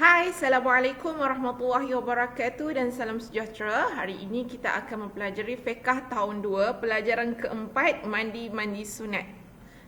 Hai, Assalamualaikum warahmatullahi wabarakatuh dan salam sejahtera. Hari ini kita akan mempelajari fiqh tahun 2, pelajaran keempat, mandi sunat.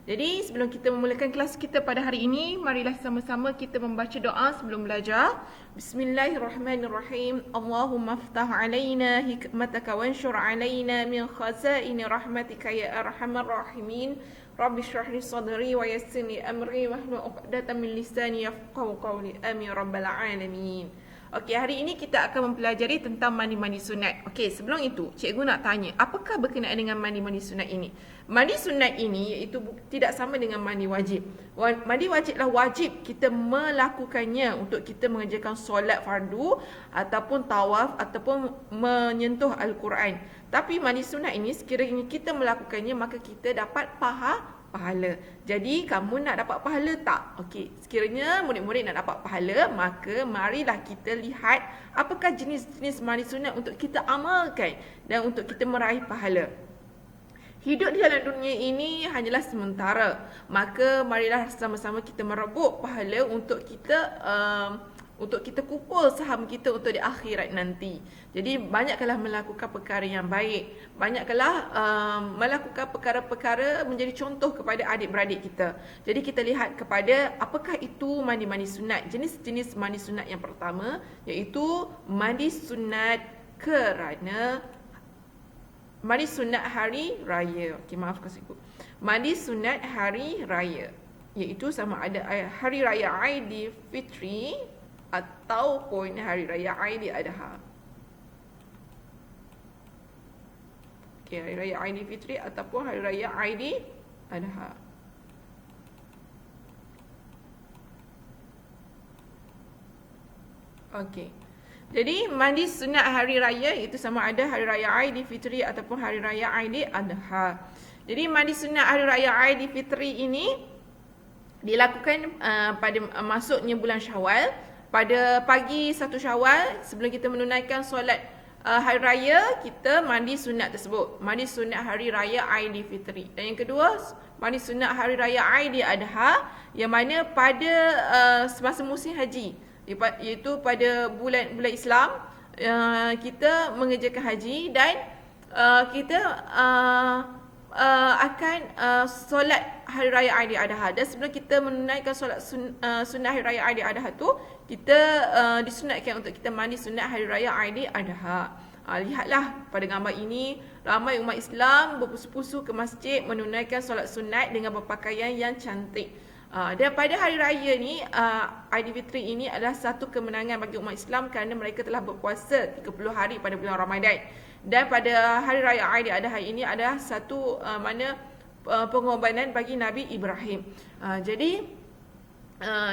Jadi sebelum kita memulakan kelas kita pada hari ini, marilah sama-sama kita membaca doa sebelum belajar. Bismillahirrahmanirrahim. Allahumma aftah alaina hikmataka wanshur alaina min khazaini rahmatika ya arhamar rahimin. Rabbi shrah li sadri wa yassir li amri wahlul 'uqdatam min lisani yafqahu qawli. Amin ya rabbal alamin. Okey, hari ini kita akan mempelajari tentang mandi-mandi sunat. Okey, sebelum itu, cikgu nak tanya, apakah berkenaan dengan mandi-mandi sunat ini? Mandi sunat ini iaitu tidak sama dengan mandi wajib. Mandi wajiblah wajib kita melakukannya untuk kita mengerjakan solat fardu ataupun tawaf ataupun menyentuh Al-Quran. Tapi mandi sunat ini sekiranya kita melakukannya maka kita dapat pahala. Jadi kamu nak dapat pahala tak? Okey, sekiranya murid-murid nak dapat pahala, maka marilah kita lihat apakah jenis-jenis mandi sunat untuk kita amalkan dan untuk kita meraih pahala. Hidup di dalam dunia ini hanyalah sementara. Maka marilah sama-sama kita merebut pahala untuk kita kupul saham kita untuk di akhirat nanti. Jadi banyaklah melakukan perkara yang baik. Banyaklah melakukan perkara-perkara menjadi contoh kepada adik-beradik kita. Jadi kita lihat kepada apakah itu mandi-mandi sunat. Jenis-jenis mandi sunat yang pertama iaitu mandi sunat kerana mandi sunat hari raya. Okey, maafkan saya. Mandi sunat hari raya iaitu sama ada hari raya Aidilfitri ataupun hari raya Aidiladha. Okey, hari raya Aidilfitri ataupun hari raya Aidiladha. Okey. Jadi mandi sunat hari raya itu sama ada hari raya Aidilfitri ataupun hari raya Aidiladha. Jadi mandi sunat hari raya Aidilfitri ini dilakukan pada masuknya bulan Syawal. Pada pagi 1 Syawal sebelum kita menunaikan solat hari raya, kita mandi sunat tersebut. Mandi sunat hari raya Aidilfitri. Dan yang kedua, mandi sunat hari raya Aidiladha yang mana pada semasa musim haji, iaitu pada bulan Islam, kita mengerjakan haji dan kita akan solat hari raya Aidiladha. Dan sebelum kita menunaikan solat sunat hari raya Aidiladha tu, kita disunatkan untuk kita mandi sunat hari raya Aidiladha. Lihatlah pada gambar ini, ramai umat Islam berpusu-pusu ke masjid menunaikan solat sunat dengan berpakaian yang cantik. Dan pada hari raya ni, Aidilfitri ini adalah satu kemenangan bagi umat Islam kerana mereka telah berpuasa 30 hari pada bulan Ramadan. Dan pada hari raya Aidiladha ini adalah satu pengorbanan bagi Nabi Ibrahim. Jadi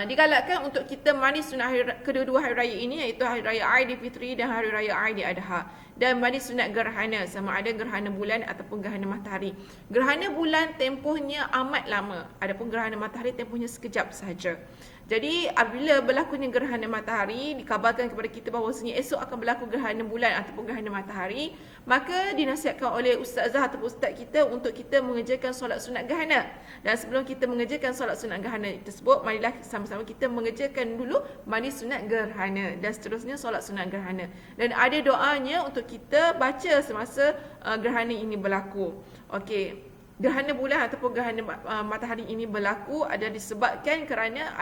digalakkan untuk kita mandi sunat kedua-dua hari raya ini, iaitu hari raya Aidilfitri dan hari raya Aidiladha. Dan mandi sunat gerhana, sama ada gerhana bulan ataupun gerhana matahari. Gerhana bulan tempohnya amat lama, adapun gerhana matahari tempohnya sekejap sahaja. Jadi apabila berlakunya gerhana matahari, dikabarkan kepada kita bahawasanya esok akan berlaku gerhana bulan ataupun gerhana matahari, maka dinasihatkan oleh ustazah ataupun ustaz kita untuk kita mengerjakan solat sunat gerhana. Dan sebelum kita mengerjakan solat sunat gerhana tersebut, marilah sama-sama kita mengerjakan dulu mandi sunat gerhana dan seterusnya solat sunat gerhana. Dan ada doanya untuk kita baca semasa gerhana ini berlaku. Okey. Gerhana bulan ataupun gerhana matahari ini berlaku adalah disebabkan kerana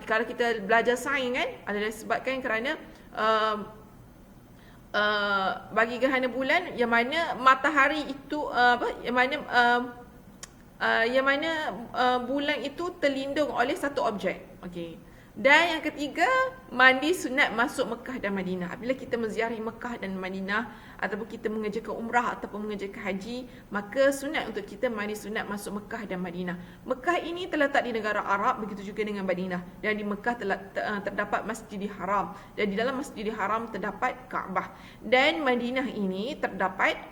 kalau kita belajar sains kan, adalah disebabkan kerana bagi gerhana bulan yang mana matahari itu bulan itu terlindung oleh satu objek. Okey. Dan yang ketiga, mandi sunat masuk Mekah dan Madinah. Apabila kita menziarahi Mekah dan Madinah ataupun kita mengerjakan umrah ataupun mengerjakan haji, maka sunat untuk kita mandi sunat masuk Mekah dan Madinah. Mekah ini terletak di negara Arab, begitu juga dengan Madinah. Dan di Mekah terdapat Masjidil Haram, dan di dalam Masjidil Haram terdapat Kaabah. Dan Madinah ini terdapat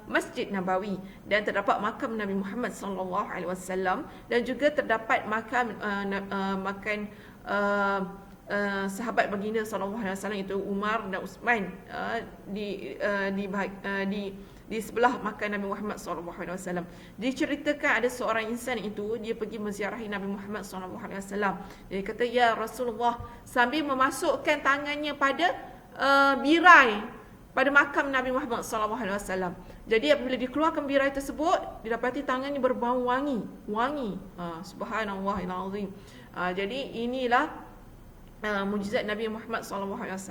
Masjid Nabawi, dan terdapat makam Nabi Muhammad SAW, dan juga terdapat makam sahabat baginda SAW itu Umar dan Uthman di sebelah makam Nabi Muhammad SAW. Diceritakan ada seorang insan itu, dia pergi menziarahi Nabi Muhammad SAW. Dia kata, ya Rasulullah, sambil memasukkan tangannya pada birai pada makam Nabi Muhammad SAW. Jadi apabila dikeluarkan birai tersebut, didapati tangannya berbau wangi. Subhanallahil azim. Jadi inilah mujizat Nabi Muhammad SAW.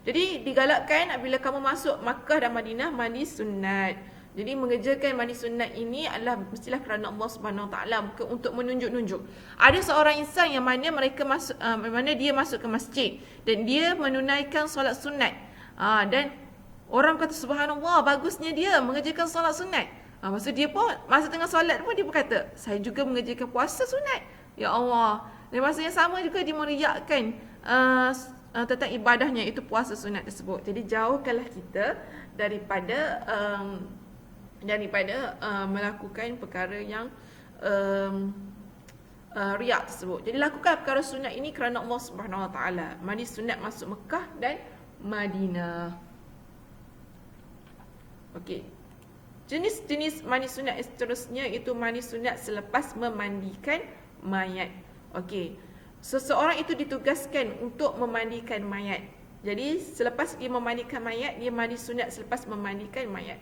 Jadi digalakkan apabila kamu masuk Makkah dan Madinah, mandi sunat. Jadi mengerjakan mandi sunat ini adalah mestilah kerana Allah Subhanahu Wa Taala, bukan untuk menunjuk-nunjuk. Ada seorang insan yang mana mana dia masuk ke masjid dan dia menunaikan solat sunat. Dan orang kata subhanallah, bagusnya dia mengerjakan solat sunat. Maksud dia pun masa tengah solat pun dia berkata, saya juga mengerjakan puasa sunat. Ya Allah. Dan masa yang sama juga dia meriakkan tentang ibadahnya, itu puasa sunat tersebut. Jadi jauhkanlah kita daripada melakukan perkara yang riak tersebut. Jadi lakukan perkara sunat ini kerana Allah Subhanahu Wa Taala. Mandi sunat masuk Mekah dan Madinah. Okey. Jenis-jenis mandi sunat seterusnya itu mandi sunat selepas memandikan mayat. Okey. Seseorang itu ditugaskan untuk memandikan mayat. Jadi selepas dia memandikan mayat, dia mandi sunat selepas memandikan mayat.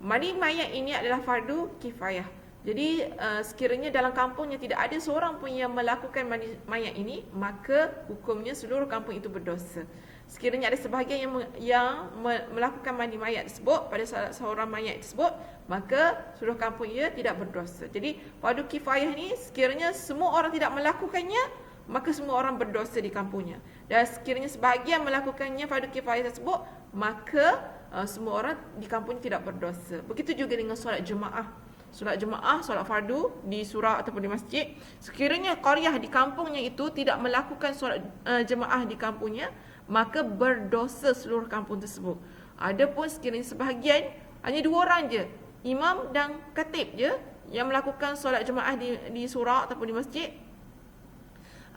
Mandi mayat ini adalah fardu kifayah. Jadi sekiranya dalam kampungnya tidak ada seorang pun yang melakukan mandi mayat ini, maka hukumnya seluruh kampung itu berdosa. Sekiranya ada sebahagian yang melakukan mandi mayat tersebut pada seorang mayat tersebut, maka seluruh kampung ia tidak berdosa. Jadi fardu kifayah ni sekiranya semua orang tidak melakukannya, maka semua orang berdosa di kampungnya. Dan sekiranya sebahagian melakukannya fardu kifayah tersebut, maka semua orang di kampung tidak berdosa. Begitu juga dengan solat jemaah. Solat jemaah, solat fardu di surau ataupun di masjid. Sekiranya qaryah di kampungnya itu tidak melakukan solat jemaah di kampungnya, maka berdosa seluruh kampung tersebut. Adapun sekiranya sebahagian, hanya 2 orang je, imam dan khatib je yang melakukan solat jemaah di surau ataupun di masjid,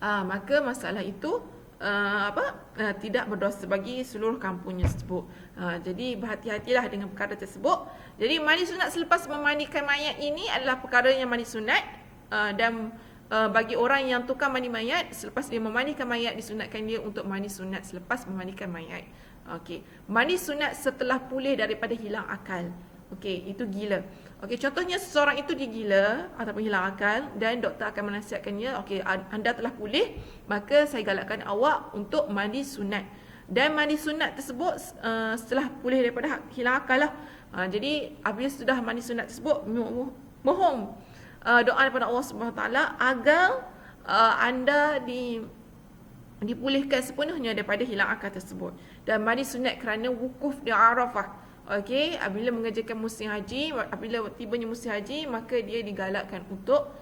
maka masalah itu tidak berdosa bagi seluruh kampungnya tersebut. Jadi berhati-hatilah dengan perkara tersebut. Jadi mandi sunat selepas memandikan mayat ini adalah perkara yang mandi sunat, dan bagi orang yang tukar mandi mayat, selepas dia memandikan mayat, disunatkan dia untuk mandi sunat selepas memandikan mayat. Okey, mandi sunat setelah pulih daripada hilang akal. Okey, itu gila. Okey, contohnya seseorang itu dia gila ataupun hilang akal dan doktor akan menasihatkannya, okey, anda telah pulih, maka saya galakkan awak untuk mandi sunat. Dan mandi sunat tersebut setelah pulih daripada hilang akal lah. Jadi apabila sudah mandi sunat tersebut, mohon doa daripada Allah Subhanahu Wa Taala agar anda dipulihkan sepenuhnya daripada hilang akal tersebut. Dan mandi sunat kerana wukuf di Arafah. Okey, apabila mengerjakan musim haji, apabila tibanya musim haji, maka dia digalakkan untuk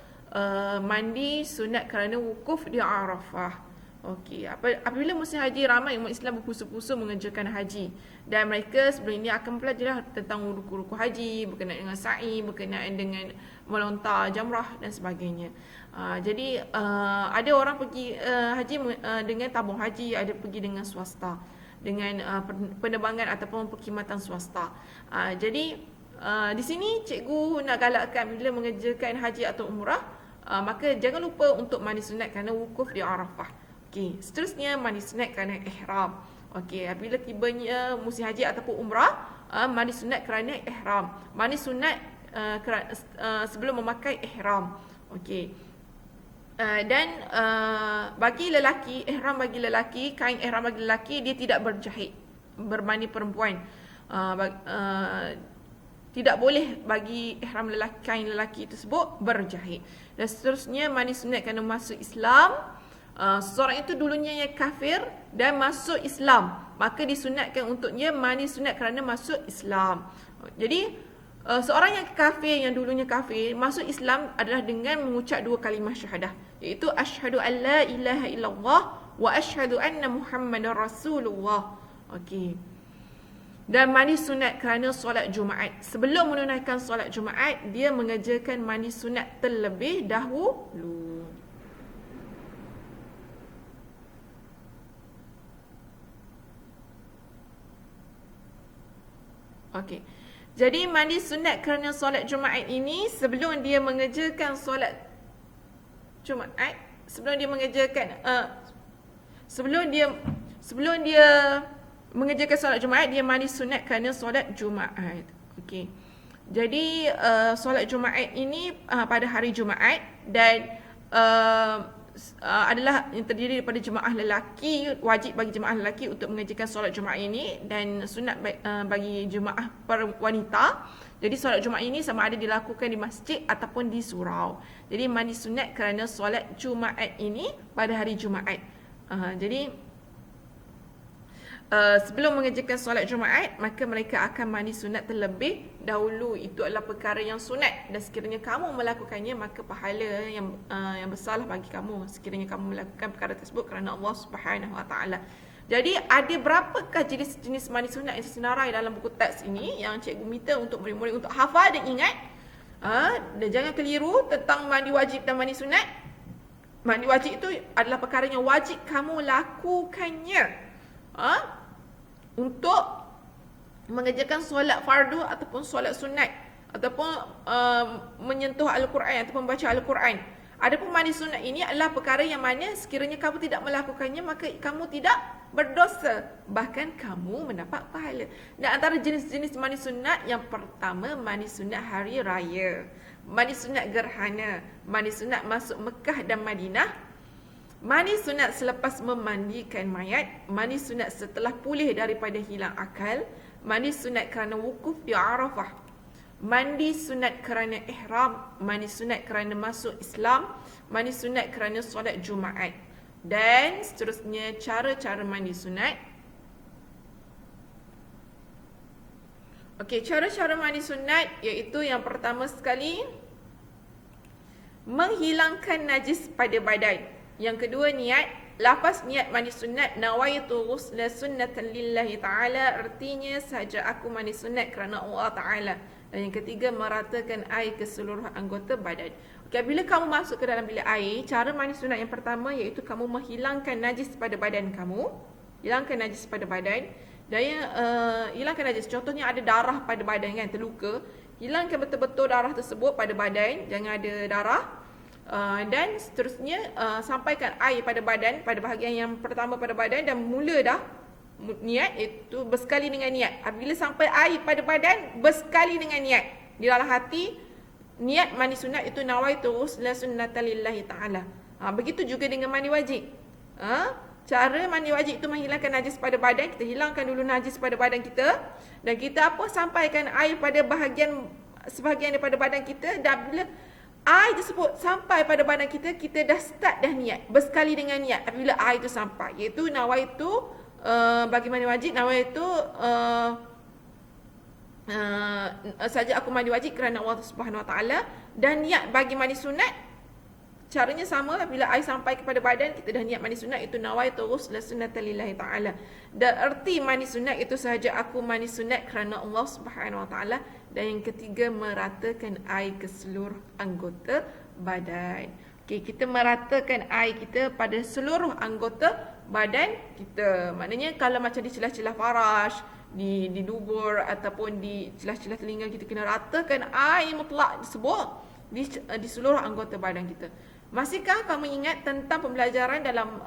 mandi sunat kerana wukuf di Arafah. Okey, apabila musim haji, ramai umat Islam berpusu-pusu mengerjakan haji. Dan mereka sebelum ini akan belajar tentang ruku-ruku haji, berkenaan dengan sa'i, berkenaan dengan melontar jamrah dan sebagainya. Jadi ada orang pergi haji dengan tabung haji, ada pergi dengan swasta, dengan penerbangan ataupun perkhidmatan swasta. Jadi di sini cikgu nak galakkan bila mengerjakan haji atau umrah, maka jangan lupa untuk mandi sunat kerana wukuf di Arafah. Okey, seterusnya mandi sunat kerana ihram. Okey, apabila tibanya musim haji ataupun umrah, mandi sunat kerana ihram. Mandi sunat sebelum memakai ihram. Okey. Dan bagi lelaki, ihram bagi lelaki, kain ihram bagi lelaki, dia tidak berjahit berbanding perempuan. Tidak boleh bagi ihram lelaki, kain lelaki tersebut berjahit. Dan seterusnya mandi sunat kerana masuk Islam. Seseorang itu dulunya yang kafir dan masuk Islam, maka disunatkan untuknya mandi sunat kerana masuk Islam. Jadi seorang yang kafir, yang dulunya kafir, masuk Islam adalah dengan mengucap 2 kalimah syahadah, iaitu asyhadu an la ilaha illallah wa asyhadu anna Muhammadar Rasulullah. Okey. Dan mandi sunat kerana solat Jumaat. Sebelum menunaikan solat Jumaat, dia mengerjakan mandi sunat terlebih dahulu. Okey. Jadi mandi sunat kerana solat Jumaat ini sebelum dia mengerjakan solat Jumaat, sebelum dia mengerjakan sebelum dia mengerjakan solat Jumaat, dia mandi sunat kerana solat Jumaat. Okey. Jadi solat Jumaat ini pada hari Jumaat dan adalah yang terdiri daripada jemaah lelaki, wajib bagi jemaah lelaki untuk mengerjakan solat Jumaat ini dan sunat bagi jemaah wanita. Jadi solat Jumaat ini sama ada dilakukan di masjid ataupun di surau. Jadi mandi sunat kerana solat Jumaat ini pada hari Jumaat. Jadi sebelum mengerjakan solat Jumaat, maka mereka akan mandi sunat terlebih dahulu. Itu adalah perkara yang sunat dan sekiranya kamu melakukannya, maka pahala yang besarlah bagi kamu sekiranya kamu melakukan perkara tersebut kerana Allah Subhanahu Wa Taala. Jadi ada berapakah jenis-jenis mandi sunat yang tersenarai dalam buku teks ini yang cikgu minta untuk murid-murid untuk hafal dan ingat. Dan jangan keliru tentang mandi wajib dan mandi sunat. Mandi wajib itu adalah perkara yang wajib kamu lakukannya untuk mengerjakan solat fardu ataupun solat sunat ataupun menyentuh Al-Quran ataupun membaca Al-Quran. Adapun mandi sunat ini adalah perkara yang mana sekiranya kamu tidak melakukannya, maka kamu tidak berdosa, bahkan kamu mendapat pahala. Dan antara jenis-jenis mandi sunat, yang pertama mandi sunat hari raya, mandi sunat gerhana, mandi sunat masuk Mekah dan Madinah, mandi sunat selepas memandikan mayat, mandi sunat setelah pulih daripada hilang akal, mandi sunat kerana wukuf di Arafah, mandi sunat kerana ihram, mandi sunat kerana masuk Islam, mandi sunat kerana solat Jumaat, dan seterusnya cara-cara mandi sunat. Okey, cara-cara mandi sunat iaitu yang pertama sekali, menghilangkan najis pada badan. Yang kedua, niat. Lafaz niat mandi sunat, nawaitu ghusla sunnatan lillahi ta'ala, artinya sahaja aku mandi sunat kerana Allah Ta'ala. Dan yang ketiga, meratakan air ke seluruh anggota badan. Okay, bila kamu masuk ke dalam bilik air, cara mandi sunat yang pertama iaitu kamu menghilangkan najis pada badan kamu. Hilangkan najis pada badan. Dan hilangkan najis, contohnya ada darah pada badan kan, terluka. Hilangkan betul-betul darah tersebut pada badan, jangan ada darah. Dan seterusnya sampaikan air pada badan, pada bahagian yang pertama pada badan, dan mula dah niat, iaitu bersekali dengan niat. Apabila sampai air pada badan, bersekali dengan niat di dalam hati. Niat mandi sunat itu nawaitu ghusla sunnatan lillahi ta'ala. Begitu juga dengan mandi wajib. Cara mandi wajib itu menghilangkan najis pada badan. Kita hilangkan dulu najis pada badan kita, dan kita sampaikan air pada sebahagian daripada badan kita. Dan bila air tersebut sampai pada badan kita, kita dah start dah niat, bersekali dengan niat apabila air itu sampai, iaitu nawaitu bagi mandi wajib, nawaitu saja aku mandi wajib kerana Allah Subhanahu Wa Taala. Dan niat bagi mandi sunat, caranya sama, apabila air sampai kepada badan, kita dah niat mandi sunat, itu nawaitu ghusla sunnatan lillahi ta'ala. Dan erti mandi sunat itu sahaja aku mandi sunat kerana Allah Subhanahu Wa Taala. Dan yang ketiga, meratakan air ke seluruh anggota badan. Okey, kita meratakan air kita pada seluruh anggota badan kita. Maknanya kalau macam di celah-celah farash, di dubur ataupun di celah-celah telinga, kita kena ratakan air mutlak tersebut di seluruh anggota badan kita. Masihkah kamu ingat tentang pembelajaran dalam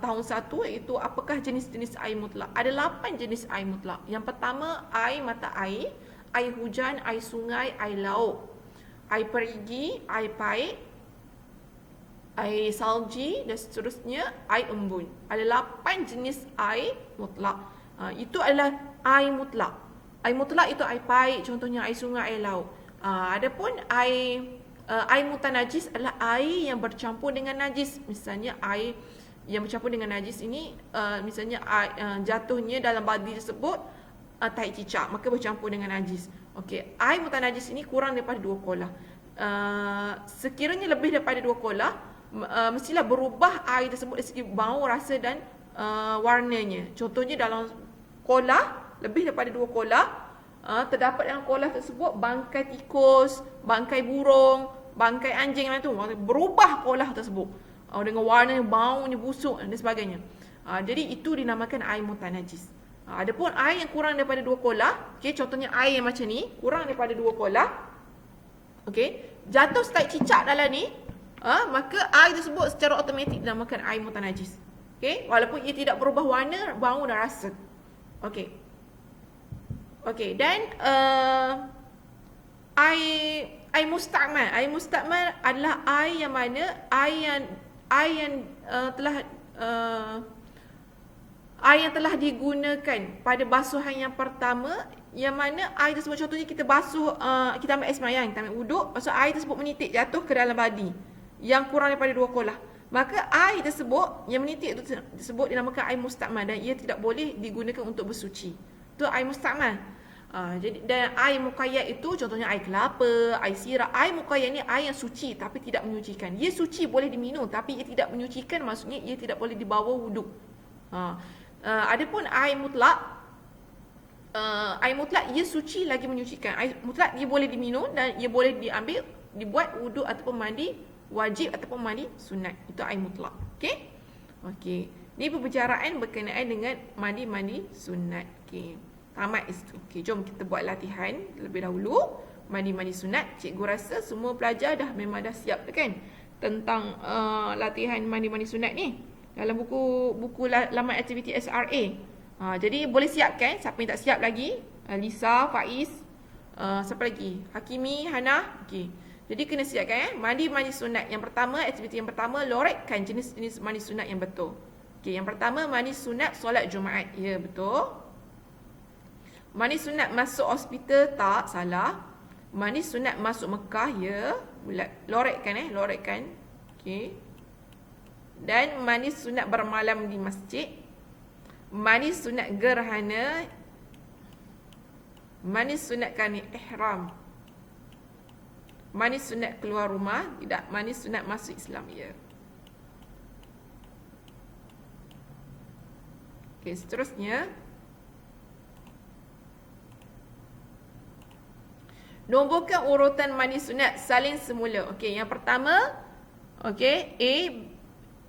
tahun 1, iaitu apakah jenis-jenis air mutlak? Ada 8 jenis air mutlak. Yang pertama, air mata air, air hujan, air sungai, air laut, air perigi, air paik, air salji, dan seterusnya air embun. Ada 8 jenis air mutlak. Itu adalah air mutlak. Air mutlak itu air paik, contohnya air sungai, air laut. Adapun air mutanajis adalah air yang bercampur dengan najis. Misalnya air yang bercampur dengan najis ini, misalnya jatuhnya dalam badi tersebut tai cicak, maka bercampur dengan najis. Okey, air mutanajis ini kurang daripada 2 kolah. Sekiranya lebih daripada 2 kolah, mestilah berubah air tersebut dari segi bau, rasa dan warnanya. Contohnya dalam kolah lebih daripada 2 kolah, terdapat dalam kolah tersebut bangkai tikus, bangkai burung, bangkai anjing tu, berubah kolah tersebut dengan warna, baunya busuk dan sebagainya. Jadi itu dinamakan air mutanajis. Adapun air yang kurang daripada 2 kolah, okey, contohnya air yang macam ni, kurang daripada 2 kolah, okey, jatuh start cicak dalam ni, maka air tersebut secara automatik dinamakan air mutanajis. Okey, walaupun ia tidak berubah warna, bau dan rasa. Okey. Okey, dan air mustakmal. Air mustakmal adalah air yang mana air yang telah digunakan pada basuhan yang pertama, yang mana air tersebut, contohnya kita basuh, kita ambil air semayang, kita ambil wuduk, lepas tu air tersebut menitik jatuh ke dalam badi yang kurang daripada 2 kolah, maka air tersebut yang menitik tersebut dinamakan air mustakmal dan ia tidak boleh digunakan untuk bersuci. Itu air mustakmal. Jadi, dan air muqayyad itu contohnya air kelapa, air sirap. Air muqayyad ni air yang suci tapi tidak menyucikan. Ia suci, boleh diminum, tapi ia tidak menyucikan, maksudnya ia tidak boleh dibawa wuduk. Adapun air mutlak, ia suci lagi menyucikan. Air mutlak ia boleh diminum dan ia boleh diambil, dibuat wuduk ataupun mandi wajib ataupun mandi sunat. Itu air mutlak. Okey? Okey. Ini pembicaraan berkenaan dengan mandi sunat. Okey. Tamat itu. Okey, jom kita buat latihan terlebih dahulu. Mandi sunat. Cikgu rasa semua pelajar memang dah siap kan tentang latihan mandi sunat ni dalam buku laman aktiviti SRA. Jadi boleh siapkan. Siapa yang tak siap lagi? Lisa, Faiz, siapa lagi? Hakimi, Hana. Okey. Jadi kena siapkan mandi sunat. Yang pertama, aktiviti yang pertama, lorekkan jenis-jenis mandi sunat yang betul. Okey, yang pertama mandi sunat solat Jumaat. Ya, betul. Mandi sunat masuk hospital, tak, salah. Mandi sunat masuk Mekah, ya. Lorekkan. Okey. Dan mandi sunat bermalam di masjid. Mandi sunat gerhana. Mandi sunat kerana ihram. Mandi sunat keluar rumah, tidak. Mandi sunat masuk Islam, ya. Okey, seterusnya. Nomborkan urutan mandi sunat salin semula. Okey, yang pertama, okey, A,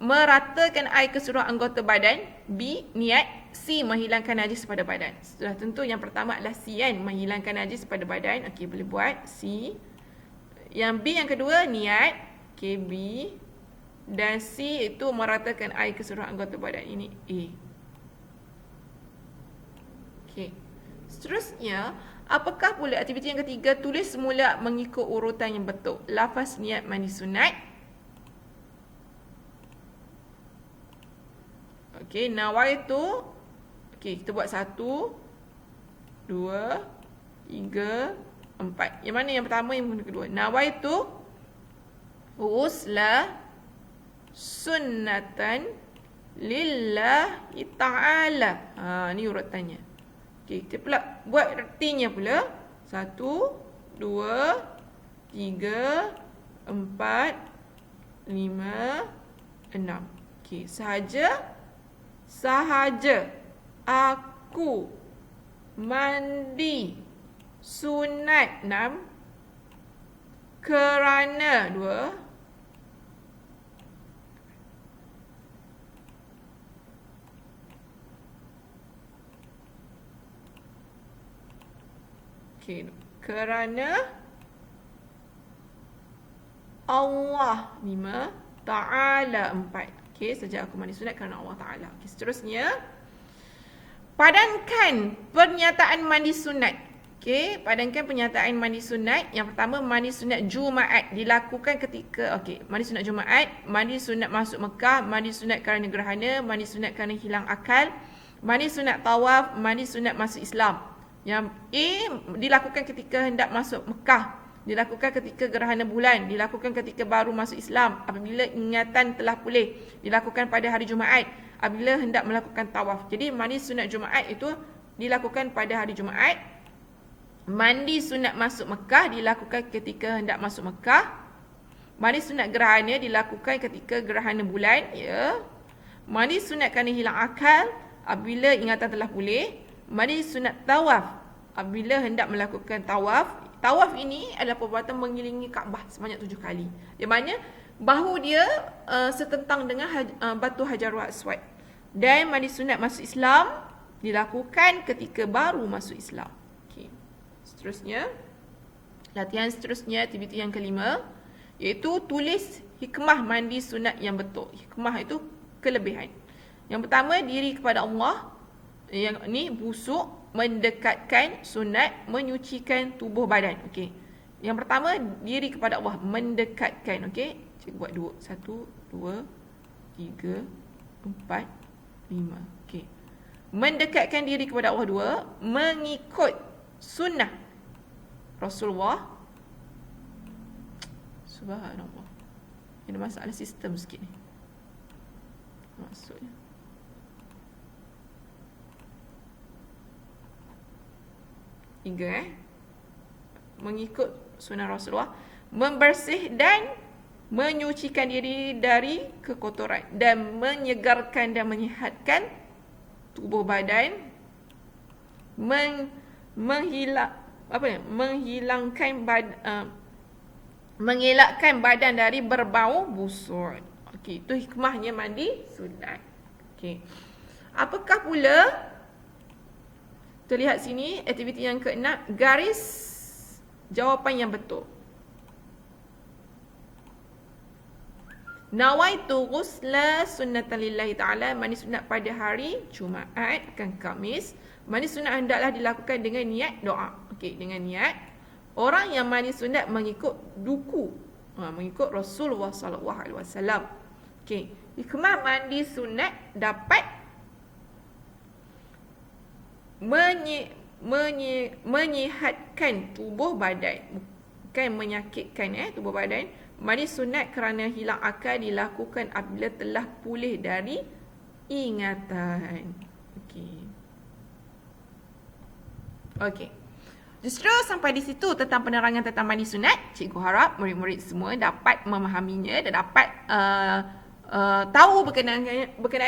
meratakan air ke seluruh anggota badan. B, niat. C, menghilangkan najis pada badan. Sudah tentu yang pertama adalah C kan, menghilangkan najis pada badan. Okey, boleh buat C. Yang B yang kedua, niat. Okey, B. Dan C itu meratakan air ke seluruh anggota badan. Ini A. Okey. Seterusnya, apakah pula aktiviti yang ketiga? Tulis semula mengikut urutan yang betul. Lafaz niat mandi sunat. Okey, nawaitu. Okey, kita buat 1, 2, 3, 4. Yang mana yang pertama, yang kedua? Nawaitu usla sunnatan lillahi ta'ala. Ni urutannya. Okey, kita pula buat ertinya pula. 1, 2, 3, 4, 5, 6. Okey, sahaja aku mandi sunat 6 kerana 2 okey, kerana Allah 5, Ta'ala 4. Okey, sejak aku mandi sunat kerana Allah Ta'ala. Okey, seterusnya, padankan pernyataan mandi sunat. Okey, padankan pernyataan mandi sunat. Yang pertama, mandi sunat Jumaat dilakukan ketika, okey, mandi sunat Jumaat, mandi sunat masuk Mekah, mandi sunat kerana gerhana, mandi sunat kerana hilang akal, mandi sunat tawaf, mandi sunat masuk Islam. Yang A, dilakukan ketika hendak masuk Mekah, dilakukan ketika gerhana bulan, dilakukan ketika baru masuk Islam, apabila ingatan telah pulih, dilakukan pada hari Jumaat, apabila hendak melakukan tawaf. Jadi mandi sunat Jumaat itu dilakukan pada hari Jumaat. Mandi sunat masuk Mekah dilakukan ketika hendak masuk Mekah. Mandi sunat gerhana dilakukan ketika gerhana bulan, ya. Mandi sunat kerana hilang akal apabila ingatan telah pulih. Mandi sunat tawaf apabila hendak melakukan tawaf. Tawaf ini adalah perbuatan mengelilingi Kaabah sebanyak 7 kali. Di mana bahu dia setentang dengan batu Hajarul Aswad. Dan mandi sunat masuk Islam dilakukan ketika baru masuk Islam. Okey. Seterusnya, latihan seterusnya, aktiviti yang kelima, iaitu tulis hikmah mandi sunat yang betul. Hikmah itu kelebihan. Yang pertama, diri kepada Allah. Yang ni busuk, mendekatkan sunat, menyucikan tubuh badan. Okey. Yang pertama, diri kepada Allah, mendekatkan. Okey. Cikgu buat 2. 1, 2, 3, 4, 5. Okey. Mendekatkan diri kepada Allah. 2, mengikut sunnah Rasulullah. Subhanallah. Ini masalah sistem sikit ni. Maksudnya tiga, mengikut sunnah Rasulullah, membersih dan menyucikan diri dari kekotoran dan menyegarkan dan menyihatkan tubuh badan, mengelakkan badan dari berbau busuk. Okey, itu hikmahnya mandi sunat. Okey. Apakah pula, terlihat sini aktiviti yang keenam, garis jawapan yang betul. Nawaitu ghusla sunnatan lillahi ta'ala, mandi sunat pada hari Jumaat dan Khamis. Mandi sunat hendaklah dilakukan dengan niat doa. Okey, dengan niat. Orang yang mandi sunat mengikut duku, mengikut Rasulullah sallallahu alaihi wasallam. Okey, hikmah mandi sunat dapat menyihatkan tubuh badan, bukan menyakitkan tubuh badan. Mandi sunat kerana hilang akal dilakukan apabila telah pulih dari ingatan. Okey. Justru sampai di situ tentang penerangan tentang mandi sunat. Cikgu harap murid-murid semua dapat memahaminya dan dapat tahu berkenaan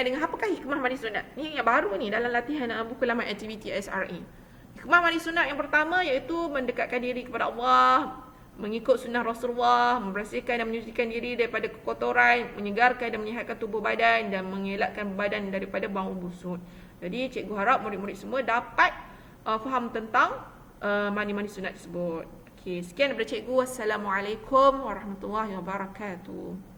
dengan apakah hikmah mandi sunat. Ni yang baru ni dalam latihan buku laman aktiviti SRA. Hikmah mandi sunat yang pertama iaitu mendekatkan diri kepada Allah, mengikut sunnah Rasulullah, membersihkan dan menyucikan diri daripada kekotoran, menyegarkan dan menyihatkan tubuh badan dan mengelakkan badan daripada bau busuk. Jadi cikgu harap murid-murid semua dapat faham tentang mandi-mandi sunat tersebut. Okey, sekian daripada cikgu. Wassalamualaikum warahmatullahi wabarakatuh.